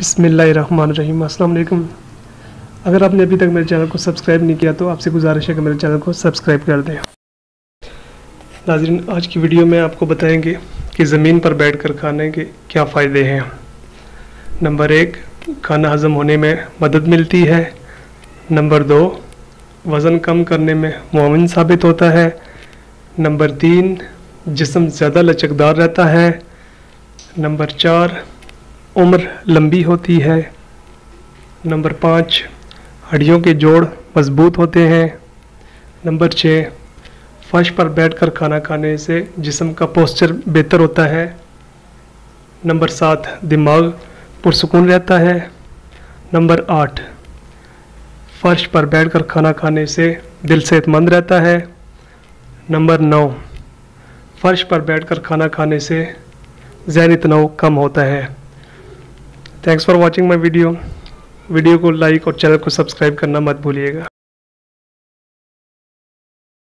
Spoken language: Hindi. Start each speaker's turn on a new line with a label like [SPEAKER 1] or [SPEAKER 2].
[SPEAKER 1] बिस्मिल्लाहिर्रहमानिर्रहीम। अस्सलाम वालेकुम। अगर आपने अभी तक मेरे चैनल को सब्सक्राइब नहीं किया तो आपसे गुजारिश है कि मेरे चैनल को सब्सक्राइब कर दें। नाज़रीन, आज की वीडियो में आपको बताएंगे कि ज़मीन पर बैठकर खाने के क्या फ़ायदे हैं। नंबर 1, खाना हज़म होने में मदद मिलती है। नंबर 2, वज़न कम करने में मुआविन साबित होता है। नंबर 3, जिस्म ज़्यादा लचकदार रहता है। नंबर 4, उम्र लंबी होती है। नंबर 5, हड्डियों के जोड़ मजबूत होते हैं। नंबर 6, फर्श पर बैठकर खाना खाने से जिस्म का पोस्चर बेहतर होता है। नंबर 7, दिमाग पुरसुकून रहता है। नंबर 8, फर्श पर बैठकर खाना खाने से दिल सेहतमंद रहता है। नंबर 9, फर्श पर बैठकर खाना खाने से ज़हनी तनाव कम होता है। Thanks for watching my video को लाइक और चैनल को सब्सक्राइब करना मत भूलिएगा।